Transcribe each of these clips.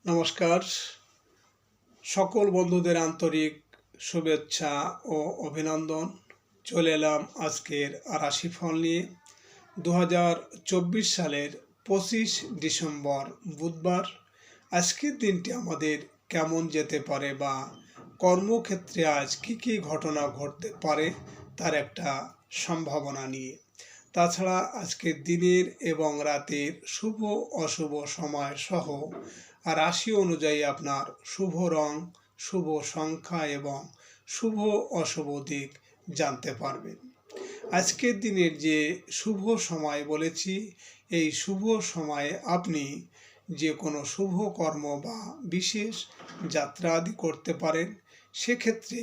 নমস্কার। সকল বন্ধুদের আন্তরিক শুভেচ্ছা ও অভিনন্দন। চলে এলাম আজকের রাশিফল নিয়ে। 2024 সালের 25 ডিসেম্বর বুধবার। আজকের দিনটি আমাদের কেমন যেতে পারে বা কর্মক্ষেত্রে আজ কী ঘটনা ঘটতে পারে তার একটা সম্ভাবনা নিয়ে। তাছাড়া আজকের দিনের এবং রাতের শুভ অশুভ সময় সহ রাশি অনুযায়ী আপনার শুভ রং, শুভ সংখ্যা এবং শুভ অশুভ দিক জানতে পারবেন। আজকের দিনের যে শুভ সময় বলেছি, এই শুভ সময়ে আপনি যে কোনো শুভ কর্ম বা বিশেষ যাত্রা আদি করতে পারেন। সেক্ষেত্রে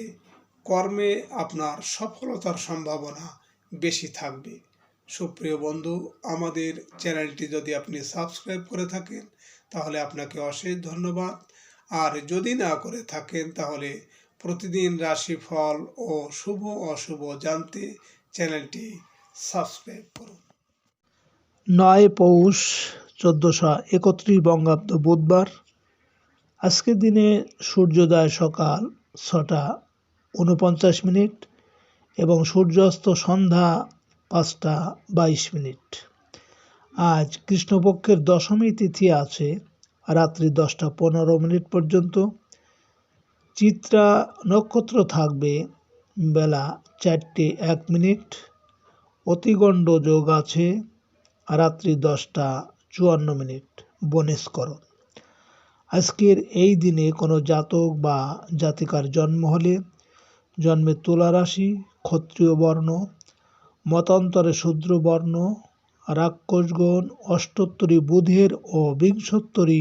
কর্মে আপনার সফলতার সম্ভাবনা বেশি থাকবে। সুপ্রিয় বন্ধু, আমাদের চ্যানেলটি যদি আপনি সাবস্ক্রাইব করে থাকেন তাহলে আপনাকে অশেষ ধন্যবাদ। আর যদি না করে থাকেন তাহলে প্রতিদিন রাশিফল ও শুভ অশুভ জানতে চ্যানেলটি সাবস্ক্রাইব করুন। 9 পৌষ 1431 বঙ্গাব্দ বুধবার। আজকের দিনে সূর্যোদয় সকাল 6:49 এবং সূর্যাস্ত সন্ধ্যা 5:22। আজ কৃষ্ণপক্ষের দশমী তিথি আছে রাত্রি 10:15 পর্যন্ত। চিত্রা নক্ষত্র থাকবে বেলা 4:01। অতিগণ্ড যোগ আছে রাত্রি 10:54। বনেশকরণ। আজকের এই দিনে কোনো জাতক বা জাতিকার জন্ম হলে জন্মে তুলা রাশি, ক্ষত্রিয় বর্ণ, মতান্তরে শূদ্র বর্ণ, রাক্ষসগণ, অষ্টোত্তরী বুধের ও বিংশোত্তরী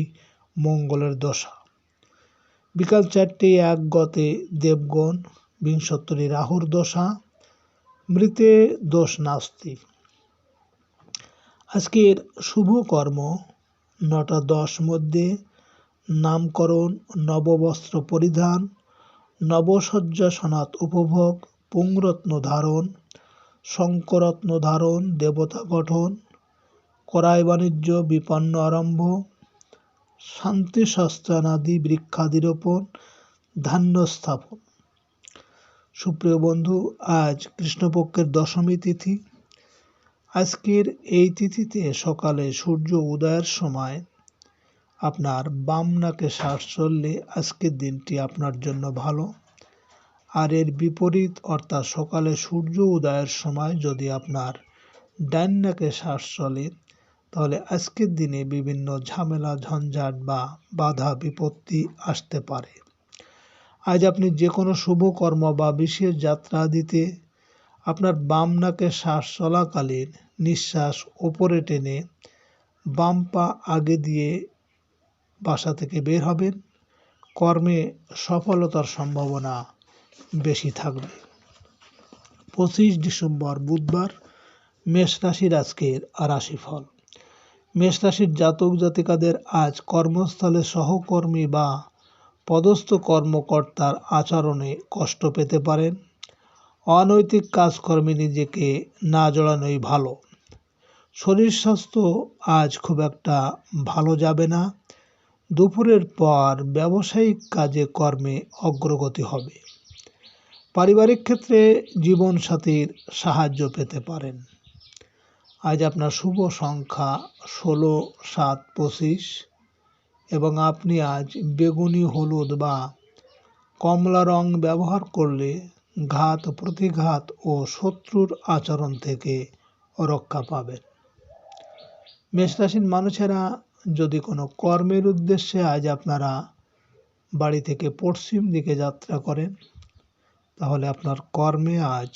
মঙ্গলের দশা। বিকাল 4:01 গতে দেবগণ, বিংশোত্তরী রাহুর দশা। মৃতে দোষ নাস্তি। আজকের শুভ কর্ম 9:10 মধ্যে নামকরণ, নববস্ত্র পরিধান, নবশয্যা সনাত উপভোগ, পুংরত্ন ধারণ, শঙ্করত্ন ধারণ, দেবতা গঠন, করাই বাণিজ্য বিপন্ন আরম্ভ, শান্তি শাস্ত্রানাদি বৃক্ষাদিরোপণ, ধান্য স্থাপন। সুপ্রিয় বন্ধু, আজ কৃষ্ণপক্ষের দশমী তিথি। আজকের এই তিথিতে সকালে সূর্য উদয়ের সময় আপনার বাম নাকে শ্বাস চললে আজকের দিনটি আপনার জন্য ভালো। আর এর বিপরীত অর্থাৎ সকালে সূর্য উদয়ের সময় যদি আপনার ডান নাকে শ্বাস চলে তাহলে আজকের দিনে বিভিন্ন ঝামেলা ঝঞ্ঝাট বা বাধা বিপত্তি আসতে পারে। আজ আপনি যে কোনো শুভ কর্ম বা বিশেষ যাত্রা দিতে আপনার বাম নাকে শ্বাস চলাকালীন নিঃশ্বাস ওপরে টেনে বাম পা আগে দিয়ে বাসা থেকে বের হবেন। কর্মে সফলতার সম্ভাবনা বেশি থাকবে। 25 ডিসেম্বর বুধবার। মেষ রাশির আজকের রাশিফল। মেষ রাশির জাতক জাতিকাদের আজ কর্মস্থলে সহকর্মী বা পদস্থ কর্মকর্তার আচরণে কষ্ট পেতে পারেন। অনৈতিক কাজকর্মে নিজেকে না জড়ানোই ভালো। শরীর স্বাস্থ্য আজ খুব একটা ভালো যাবে না। দুপুরের পর ব্যবসায়িক কাজে কর্মে অগ্রগতি হবে। পারিবারিক ক্ষেত্রে জীবনসাথীর সাহায্য পেতে পারেন। আজ আপনার শুভ সংখ্যা 16, 7, 25 এবং আপনি আজ বেগুনি, হলুদ বা কমলা রং ব্যবহার করলে ঘাত প্রতিঘাত ও শত্রুর আচরণ থেকে রক্ষা পাবেন। মেষ রাশির মানুষেরা যদি কোনো কর্মের উদ্দেশ্যে আজ আপনারা বাড়ি থেকে পশ্চিম দিকে যাত্রা করেন তাহলে আপনার কর্মে আজ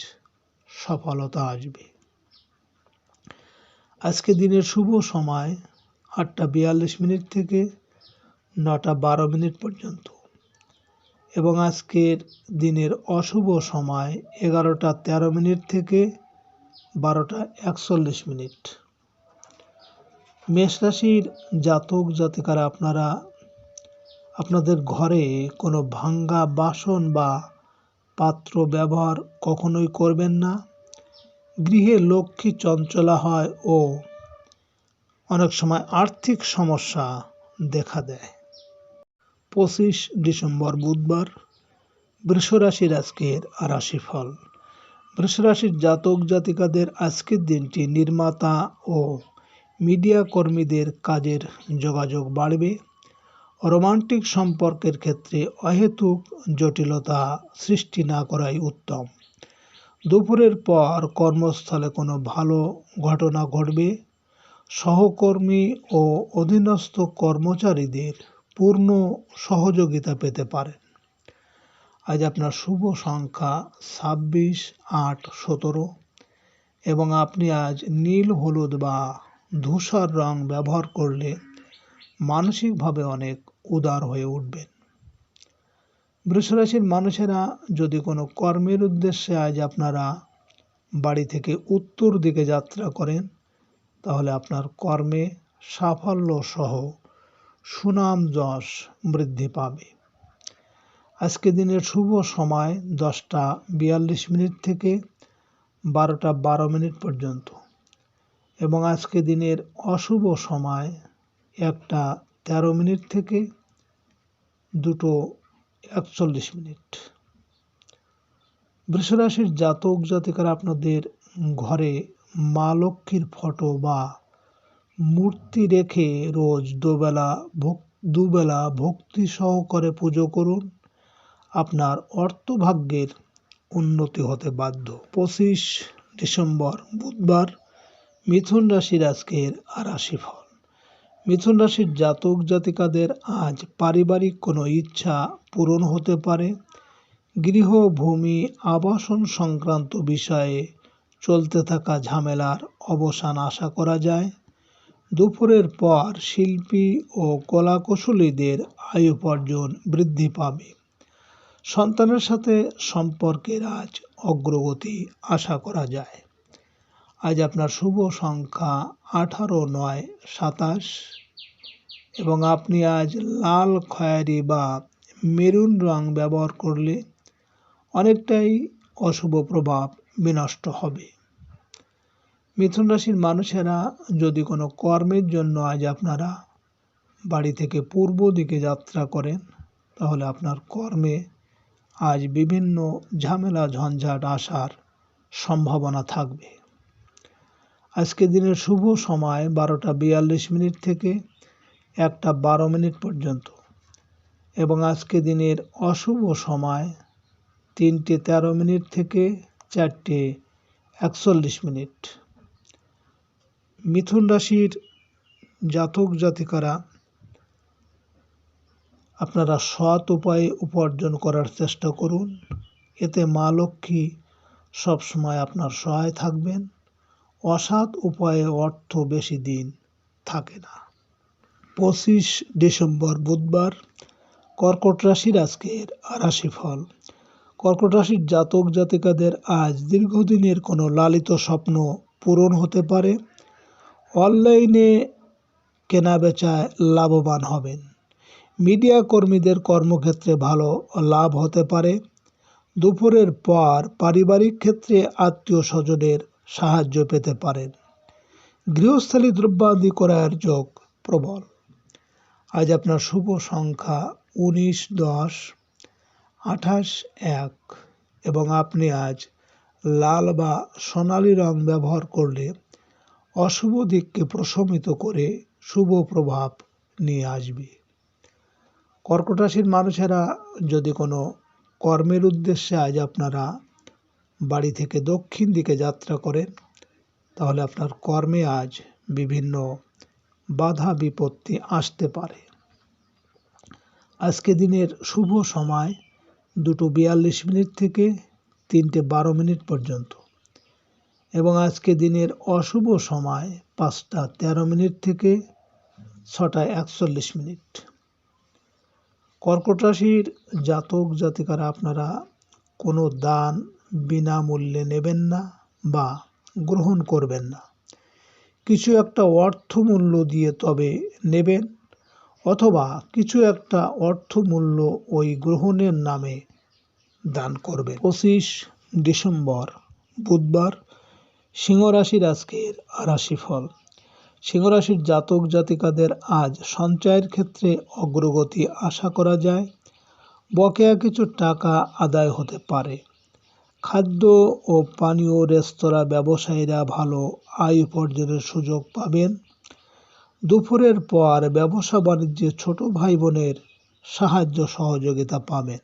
সফলতা আসবে। আজকে দিনের শুভ সময় 8:42 থেকে 9:12 পর্যন্ত এবং আজকের দিনের অশুভ সময় 11:13 থেকে 12:41। মেষ রাশির জাতক জাতিকারা আপনারা আপনাদের ঘরে কোনো ভাঙ্গা বাসন বা পাত্র ব্যবহার কখনোই করবেন না। গৃহে লক্ষ্মী চঞ্চলা হয় ও অনেক সময় আর্থিক সমস্যা দেখা দেয়। 25 ডিসেম্বর বুধবার, বৃষ রাশির আজকের রাশিফল। বৃষ রাশির জাতক জাতিকাদের আজকের দিনটি নির্মাতা ও মিডিয়া কর্মীদের কাজের যোগাযোগ বাড়বে। রোমান্টিক সম্পর্কের ক্ষেত্রে অহেতুক জটিলতা সৃষ্টি না করাই উত্তম। দুপুরের পর কর্মস্থলে কোনো ভালো ঘটনা ঘটবে। সহকর্মী ও অধীনস্থ কর্মচারীদের পূর্ণ সহযোগিতা পেতে পারেন। আজ আপনার শুভ সংখ্যা 26, 8, 17 এবং আপনি আজ নীল, হলুদ বা ধূসর রং ব্যবহার করলে মানসিকভাবে অনেক উদার হয়ে উঠবেন। বৃষ রাশির মানুষেরা যদি কোনো কর্মের উদ্দেশ্যে আজ আপনারা বাড়ি থেকে উত্তর দিকে যাত্রা করেন, তাহলে আপনার কর্মে সাফল্য সহ সুনাম যশ বৃদ্ধি পাবে। আজকে দিনের শুভ সময় 10টা 42 থেকে 12টা 12 পর্যন্ত এবং আজকে দিনের অশুভ সময় 1টা 13 থেকে 2টো 41। বৃষ রাশির জাতক জাতিকারা আপনাদের ঘরে মা লক্ষ্মীর ফটো বা মূর্তি রেখে রোজ দুবেলা ভক্তি সহকারে পুজো করুন। আপনার অর্থভাগ্যের উন্নতি হতে বাধ্য। 25 ডিসেম্বর বুধবার, মিথুন রাশির আজকের রাশিফল। মিথুন রাশির জাতক জাতিকাদের আজ পারিবারিক কোনো ইচ্ছা পূরণ হতে পারে। গৃহ, ভূমি, আবাসন সংক্রান্ত বিষয়ে চলতে থাকা ঝামেলার অবসান আশা করা যায়। দুপুরের পর শিল্পী ও কলাকুশলীদের আয় উপার্জন বৃদ্ধি পাবে। সন্তানের সাথে সম্পর্কের আজ অগ্রগতি আশা করা যায়। আজ আপনার শুভ সংখ্যা 18, 9, 27 এবং আপনি আজ লাল, খয়েরি বা মেরুন রং ব্যবহার করলে অনেকটাই অশুভ প্রভাব বিনষ্ট হবে। মিথুন রাশির মানুষেরা যদি কোনো কর্মের জন্য আজ আপনারা বাড়ি থেকে পূর্ব দিকে যাত্রা করেন, তাহলে আপনার কর্মে আজ বিভিন্ন ঝামেলা ঝঞ্ঝাট আসার সম্ভাবনা থাকবে। আজকে দিনের শুভ সময় 12টা 42 থেকে 1টা 12 পর্যন্ত এবং আজকে দিনের অশুভ সময় 3টে 13 থেকে 4টে 41। মিথুন রাশির জাতক জাতিকারা আপনারা সৎ উপায়ে উপার্জন করার চেষ্টা করুন। এতে মা লক্ষ্মী সবসময় আপনার সহায় থাকবেন। অসৎ উপায়ে অর্থ বেশি দিন থাকে না। 25 ডিসেম্বর বুধবার, কর্কট রাশির আজকের রাশিফল। কর্কট রাশির জাতক জাতিকাদের আজ দীর্ঘদিনের কোনো লালিত স্বপ্ন পূরণ হতে পারে। অনলাইনে কেনাবেচায় লাভবান হবেন। মিডিয়া কর্মীদের কর্মক্ষেত্রে ভালো লাভ হতে পারে। দুপুরের পর পারিবারিক ক্ষেত্রে আত্মীয় স্বজনের সাহায্য পেতে পারেন। গৃহস্থালী দ্রব্যাদি ক্রয়ের যোগ প্রবল। আজ আপনার শুভ সংখ্যা 19, 10, 28, 1 এবং আপনি আজ লাল বা সোনালী রং ব্যবহার করলে অশুভ দিককে প্রশমিত করে শুভ প্রভাব নিয়ে আসবে। কর্কট রাশির মানুষেরা যদি কোনো কর্মের উদ্দেশ্যে আজ আপনারা বাড়ি থেকে দক্ষিণ দিকে যাত্রা করেন, তাহলে আপনার কর্মে আজ বিভিন্ন বাধা বিপত্তি আসতে পারে। আজকে দিনের শুভ সময় 2টো 42 থেকে 3টে 12 পর্যন্ত এবং আজকে দিনের অশুভ সময় 5টা 13 থেকে 6টা 41। কর্কট রাশির জাতক জাতিকারা আপনারা কোনো দান বিনামূল্যে নেবেন না বা গ্রহণ করবেন না। কিছু একটা অর্থমূল্য দিয়ে তবে নেবেন, অথবা কিছু একটা অর্থমূল্য ওই গ্রহণের নামে দান করবেন। 25 ডিসেম্বর বুধবার, সিংহ রাশির আজকের রাশিফল। সিংহরাশির জাতক জাতিকাদের আজ সঞ্চয়ের ক্ষেত্রে অগ্রগতি আশা করা যায়। বকেয়া কিছু টাকা আদায় হতে পারে। খাদ্য ও পানীয় রেস্তোরাঁ ব্যবসায়ীরা ভালো আয় উপার্জনের সুযোগ পাবেন। দুপুরের পর ব্যবসা বাণিজ্যে ছোট ভাই বোনের সাহায্য সহযোগিতা পাবেন।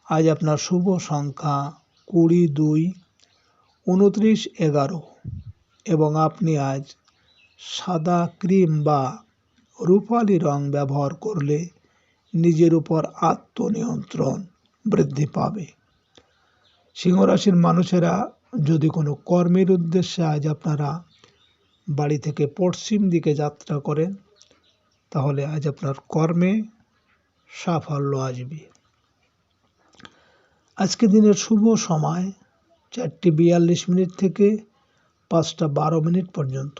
আজ আপনার শুভ সংখ্যা 20, 2, 29, 11 এবং আপনি আজ সাদা, ক্রিম বা রূপালি রং ব্যবহার করলে নিজের উপর আত্মনিয়ন্ত্রণ বৃদ্ধি পাবে। সিংহরাশির মানুষেরা যদি কোনো কর্মের উদ্দেশ্যে আজ আপনারা বাড়ি থেকে পশ্চিম দিকে যাত্রা করেন, তাহলে আজ আপনার কর্মে সাফল্য আসবে। আজকে দিনের শুভ সময় 4:42 থেকে 5:12 পর্যন্ত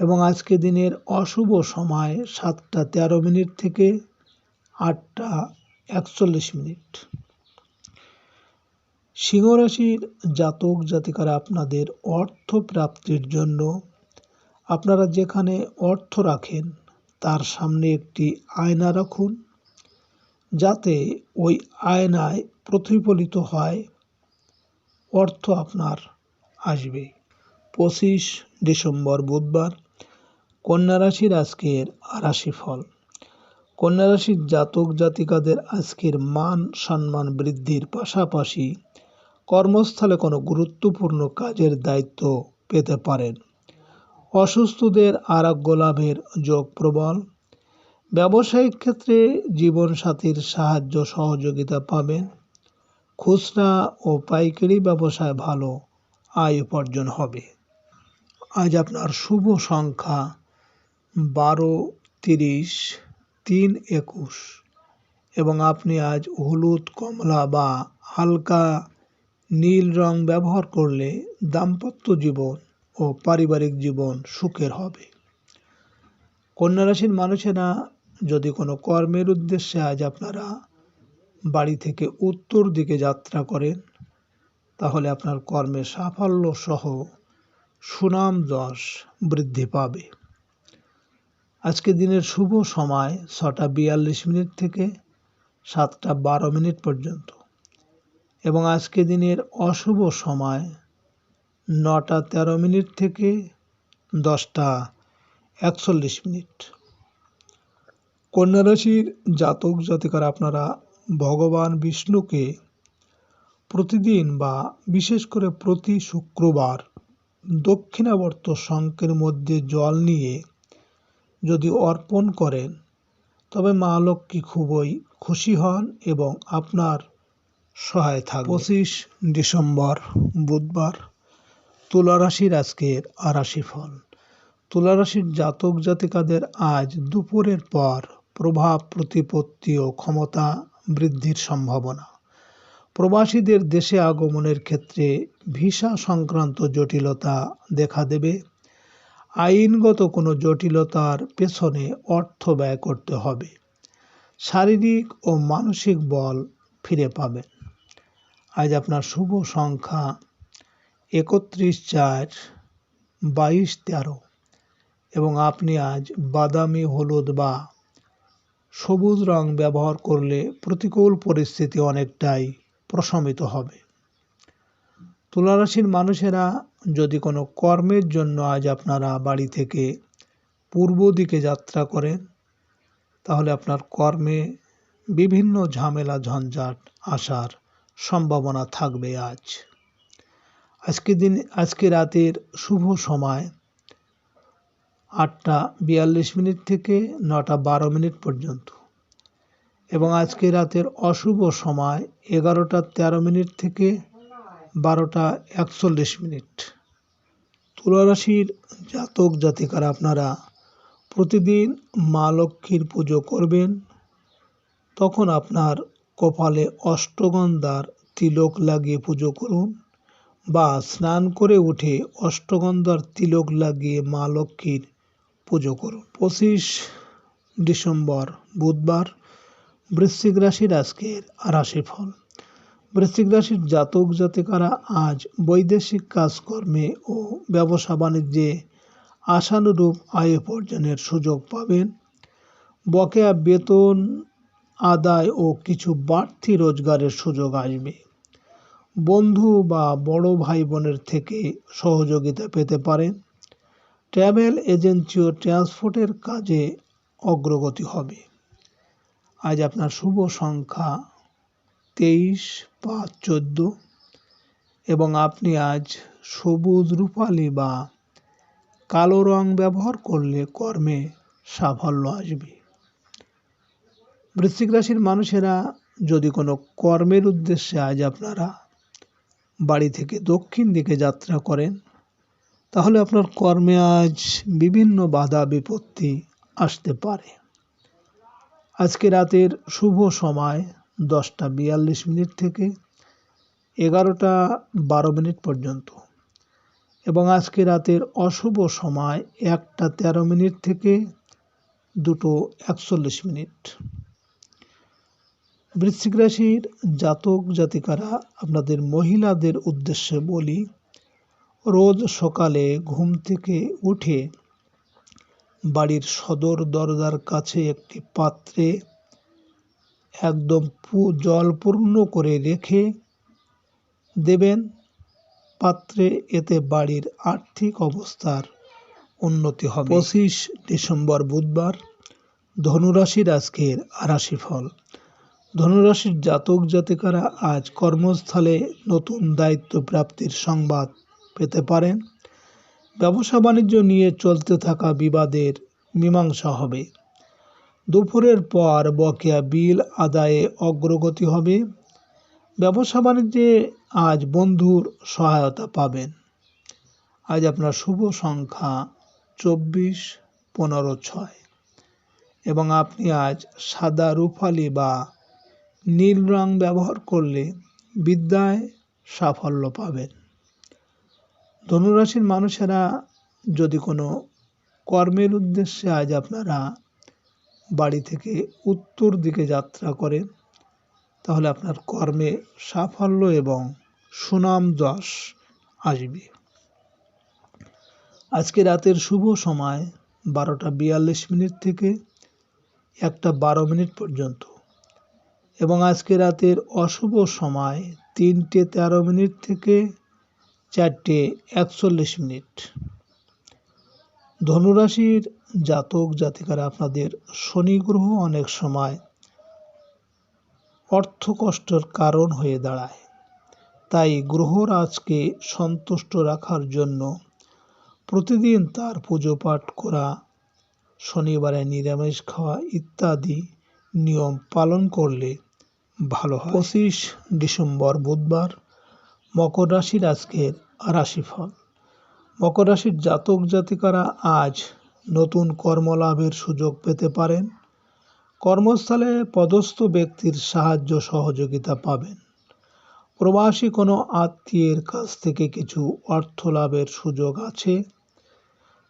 এবং আজকে দিনের অশুভ সময় 7:13 থেকে 8:41। সিংহরাশির জাতক জাতিকারা আপনাদের অর্থ প্রাপ্তির জন্য আপনারা যেখানে অর্থ রাখেন তার সামনে একটি আয়না রাখুন, যাতে ওই আয়নায় প্রতিফলিত হয় অর্থ আপনার আসবে। 25 ডিসেম্বর বুধবার, কন্যা রাশির আজকের রাশিফল। কন্যা রাশির জাতক জাতিকাদের আজকের মান সম্মান বৃদ্ধির পাশাপাশি কর্মস্থলে কোনো গুরুত্বপূর্ণ কাজের দায়িত্ব পেতে পারেন। অসুস্থদের আরোগ্য লাভের যোগ প্রবল। ব্যবসায়িক ক্ষেত্রে জীবনসাথীর সাহায্য সহযোগিতা পাবেন। খুচরা ও পাইকারি ব্যবসায় ভালো আয় উপার্জন হবে। আজ আপনার শুভ সংখ্যা 12, 30, 3, 21 এবং আপনি আজ হলুদ, কমলা বা হালকা নীল রং ব্যবহার করলে দাম্পত্য জীবন ও পারিবারিক জীবন সুখের হবে। কন্যা রাশির মানুষেরা যদি কোনো কর্মের উদ্দেশ্যে আজ আপনারা বাড়ি থেকে উত্তর দিকে যাত্রা করেন, তাহলে আপনার কর্মে সাফল্য সহ সুনাম যশ বৃদ্ধি পাবে। আজকে দিনের শুভ সময় 6:42 থেকে 7:12 পর্যন্ত এবং আজকে দিনের অশুভ সময় 9:13 থেকে 10:41। কন্যা রাশির জাতক জাতিকারা আপনারা ভগবান বিষ্ণুকে প্রতিদিন বা বিশেষ করে প্রতি শুক্রবার দক্ষিণাবর্ত শঙ্খের মধ্যে জল নিয়ে যদি অর্পণ করেন, তবে মা লক্ষ্মী খুবই খুশি হন এবং আপনার সহায় থাকবে। 25 ডিসেম্বর বুধবার, তুলা রাশির আজকের রাশিফল। তুলা রাশির জাতক জাতিকাদের আজ দুপুরের পর প্রভাব প্রতিপত্তি ও ক্ষমতা বৃদ্ধির সম্ভাবনা। প্রবাসীদের দেশে আগমনের ক্ষেত্রে ভিসা সংক্রান্ত জটিলতা দেখা দেবে। আইনগত কোনো জটিলতার পেছনে অর্থ ব্যয় করতে হবে। শারীরিক ও মানসিক বল ফিরে পাবেন। আজ আপনার শুভ সংখ্যা 31, 4, 22, 13 এবং আপনি আজ বাদামি, হলুদ বা সবুজ রং ব্যবহার করলে প্রতিকূল পরিস্থিতি অনেকটাই প্রশমিত হবে। তুলা রাশির মানুষেরা যদি কোনো কর্মের জন্য আজ আপনারা বাড়ি থেকে পূর্ব দিকে যাত্রা করেন, তাহলে আপনার কর্মে বিভিন্ন ঝামেলা ঝঞ্ঝাট আসার সম্ভাবনা থাকবে। আজকে রাতের শুভ সময় 8:42 থেকে 9:12 পর্যন্ত এবং আজকে রাতের অশুভ সময় 11:13 থেকে 12:41। তুলা রাশির জাতক জাতিকারা আপনারা প্রতিদিন মা লক্ষ্মীর পুজো করবেন। তখন আপনার কপালে অষ্টগন্ধার তিলক লাগিয়ে পুজো করুন বা স্নান করে উঠে অষ্টগন্ধার তিলক লাগিয়ে মা লক্ষ্মীর পুজো করুন। 25 ডিসেম্বর বুধবার, বৃশ্চিক রাশির আজকের রাশিফল। বৃশ্চিক রাশির জাতক জাতিকারা আজ বৈদেশিক কাজকর্মে ও ব্যবসা বাণিজ্যে আশানুরূপ আয় উপার্জনের সুযোগ পাবেন। বকেয়া বেতন আদায় ও কিছু বাড়তি রোজগারের সুযোগ আসবে। বন্ধু বা বড় ভাই বোনের থেকে সহযোগিতা পেতে পারেন। ট্রাভেল এজেন্সি ও ট্রান্সপোর্টের কাজে অগ্রগতি হবে। আজ আপনার শুভ সংখ্যা 23, 5, 14 এবং আপনি আজ সবুজ, রূপালী বা কালো রং ব্যবহার করলে কর্মে সাফল্য আসবে। বৃশ্চিক রাশির মানুষেরা যদি কোনো কর্মের উদ্দেশ্যে আজ আপনারা বাড়ি থেকে দক্ষিণ দিকে যাত্রা করেন, তাহলে আপনার কর্মে আজ বিভিন্ন বাধা বিপত্তি আসতে পারে। আজকে রাতের শুভ সময় 10:42 থেকে 11:12 পর্যন্ত এবং আজকে রাতের অশুভ সময় 1:13 থেকে 2:41। বৃশ্চিক রাশির জাতক জাতিকারা আপনাদের মহিলাদের উদ্দেশ্যে বলি, রোজ সকালে ঘুম থেকে উঠে বাড়ির সদর দরজার কাছে একটি পাত্রে একদম জল পূর্ণ করে রেখে দেবেন পাত্রে। এতে বাড়ির আর্থিক অবস্থার উন্নতি হবে। 25 ডিসেম্বর বুধবার, ধনুরাশির আজকের রাশিফল। ধনুরাশির জাতক জাতিকারা আজ কর্মস্থলে নতুন দায়িত্ব প্রাপ্তির সংবাদ পেতে পারেন। ব্যবসা বাণিজ্য নিয়ে চলতে থাকা বিবাদের মীমাংসা হবে। দুপুরের পর বকেয়া বিল আদায়ে অগ্রগতি হবে। ব্যবসা বাণিজ্যে আজ বন্ধুর সহায়তা পাবেন। আজ আপনার শুভ সংখ্যা 24, 15, 6 এবং আপনি আজ সাদা, রূপালী বা নীল রং ব্যবহার করলে বিদ্যায় সাফল্য পাবেন। ধনুরাশির মানুষেরা যদি কোনো কর্মের উদ্দেশ্যে আজ আপনারা বাড়ি থেকে উত্তর দিকে যাত্রা করেন, তাহলে আপনার কর্মে সাফল্য এবং সুনাম যশ আসবে। আজকে রাতের শুভ সময় 12:42 থেকে 1:12 পর্যন্ত এবং আজকে রাতের অশুভ সময় 3:13 থেকে 4:41। ধনুরাশির জাতক জাতিকারা আপনাদের শনি গ্রহ অনেক সময় অর্থকষ্টের কারণ হয়ে দাঁড়ায়। তাই গ্রহরাজকে সন্তুষ্ট রাখার জন্য প্রতিদিন তার পুজো পাঠ করা, শনিবারে নিরামিষ খাওয়া ইত্যাদি নিয়ম পালন করলে ভালো হয়। 25 ডিসেম্বর বুধবার, মকর রাশির আজকের রাশিফল। মকর রাশির জাতক জাতিকারা আজ নতুন কর্মলাভের সুযোগ পেতে পারেন। কর্মস্থলে পদস্থ ব্যক্তির সাহায্য সহযোগিতা পাবেন। প্রবাসী কোনো আত্মীয়ের কাছ থেকে কিছু অর্থ লাভের সুযোগ আছে।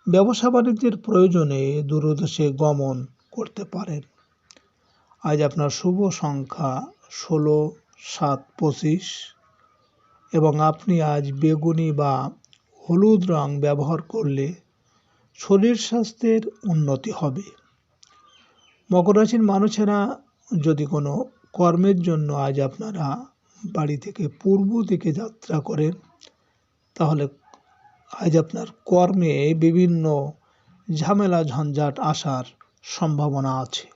ব্যবসা বাণিজ্যের প্রয়োজনে দূরদেশে গমন করতে পারেন। আজ আপনার শুভ সংখ্যা 16, 7, 25 এবং আপনি আজ বেগুনি বা হলুদ রং ব্যবহার করলে শরীর স্বাস্থ্যের উন্নতি হবে। মকর রাশির মানুষেরা যদি কোনো কর্মের জন্য আজ আপনারা বাড়ি থেকে পূর্ব দিকে যাত্রা করেন, তাহলে আজ আপনার কর্মে বিভিন্ন ঝামেলা ঝঞ্ঝাট আসার সম্ভাবনা আছে।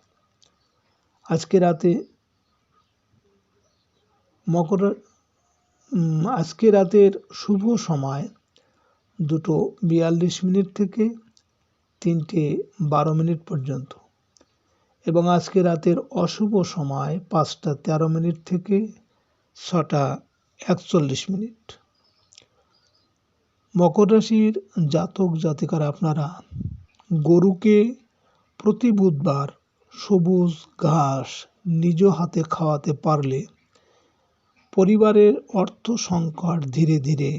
আজকে রাতের শুভ সময় 2:42 থেকে 3:12 পর্যন্ত এবং আজকে রাতের অশুভ সময় 5:13 থেকে 6:41। মকর রাশির জাতক জাতিকারা আপনারা গরুকে প্রতি বুধবার সবুজ ঘাস নিজ হাতে খাওয়াতে পারলে পরিবারের অর্থ সংকট ধীরে ধীরে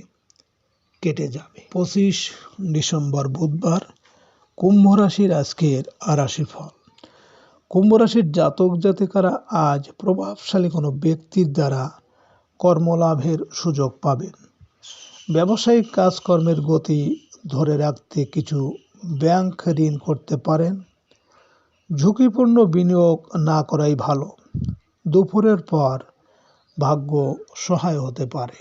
কেটে যাবে। 25 ডিসেম্বর বুধবার, কুম্ভ রাশির আজকের রাশিফল। কুম্ভ রাশির জাতক জাতিকারা আজ প্রভাবশালী কোনো ব্যক্তির দ্বারা কর্মলাভের সুযোগ পাবেন। ব্যবসায়িক কাজকর্মের গতি ধরে রাখতে কিছু ব্যাংক ঋণ করতে পারেন। ঝুঁকিপূর্ণ বিনিয়োগ না করাই ভালো। দুপুরের পর ভাগ্য সহায় হতে পারে।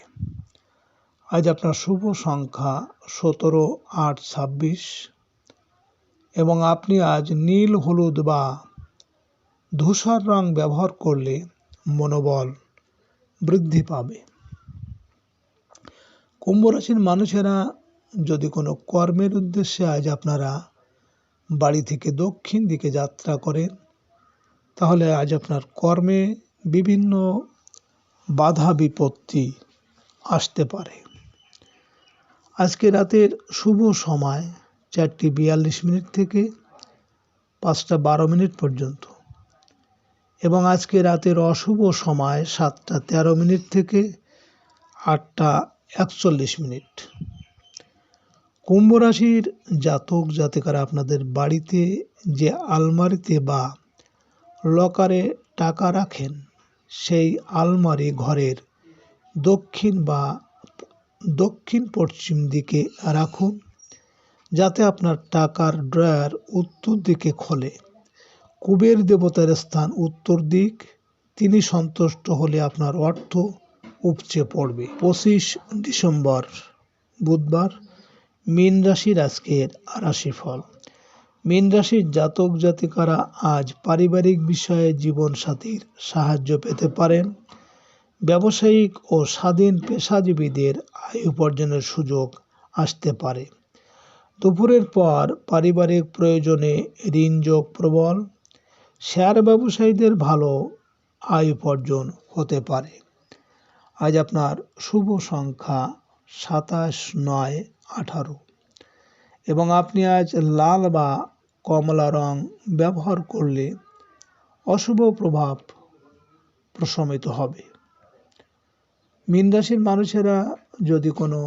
আজ আপনার শুভ সংখ্যা 17, 8, 26 এবং আপনি আজ নীল, হলুদ বা ধূসর রং ব্যবহার করলে মনোবল বৃদ্ধি পাবে। কুম্ভ রাশির মানুষেরা যদি কোনো কর্মের উদ্দেশ্যে আজ আপনারা বাড়ি থেকে দক্ষিণ দিকে যাত্রা করেন, তাহলে আজ আপনার কর্মে বিভিন্ন বাধা বিপত্তি আসতে পারে। আজকে রাতের শুভ সময় 4:42 থেকে 5:12 পর্যন্ত এবং আজকে রাতের অশুভ সময় 7:13 থেকে 8:41। কুম্ভ রাশির জাতক জাতিকারা আপনাদের বাড়িতে যে আলমারিতে বা লকারে টাকা রাখেন, সেই আলমারি ঘরের দক্ষিণ পশ্চিম দিকে রাখুন, যাতে আপনার টাকার ড্রয়ার উত্তর দিকে খোলে। কুবের দেবতার স্থান উত্তর দিক, তিনি সন্তুষ্ট হলে আপনার অর্থ উপচে পড়বে। 25 ডিসেম্বর বুধবার, মীন রাশির আজকের রাশিফল। মীন রাশির জাতক জাতিকারা আজ পারিবারিক বিষয়ে জীবনসাথীর সাহায্য পেতে পারেন। ব্যবসায়িক ও স্বাধীন পেশাজীবীদের আয় উপার্জনের সুযোগ আসতে পারে। দুপুরের পর পারিবারিক প্রয়োজনে ঋণ যোগ প্রবল। শেয়ার ব্যবসায়ীদের ভালো আয় উপার্জন হতে পারে। আজ আপনার শুভ সংখ্যা 27, 9, 18 এবং আপনি আজ লাল বা কমলা রং ব্যবহার করলে অশুভ প্রভাব প্রশমিত হবে। মীন রাশির মানুষেরা যদি কোনো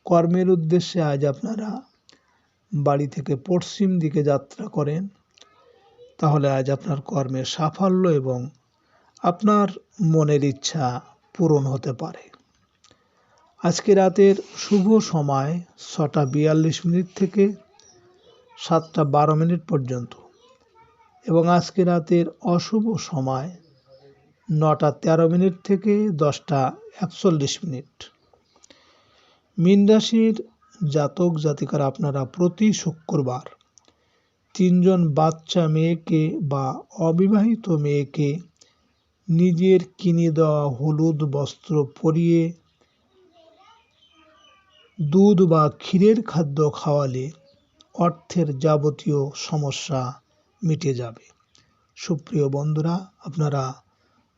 কর্মের উদ্দেশ্যে আজ আপনারা বাড়ি থেকে পশ্চিম দিকে যাত্রা করেন, তাহলে আজ আপনার কর্মের সাফল্য এবং আপনার মনের ইচ্ছা পূরণ হতে পারে। আজকে রাতের শুভ সময় 6:42 থেকে 7:12 পর্যন্ত এবং আজকে রাতের অশুভ সময় 9:13 থেকে 10:41। মীন রাশির জাতক জাতিকারা আপনারা প্রতি শুক্রবার 3 জন বাচ্চা মেয়েকে বা অবিবাহিত মেয়েকে নিজের কিনে দেওয়া হলুদ বস্ত্র পরিয়ে দুধ বা ক্ষীরের খাদ্য খাওয়ালে অর্থের যাবতীয় সমস্যা মিটে যাবে। সুপ্রিয় বন্ধুরা, আপনারা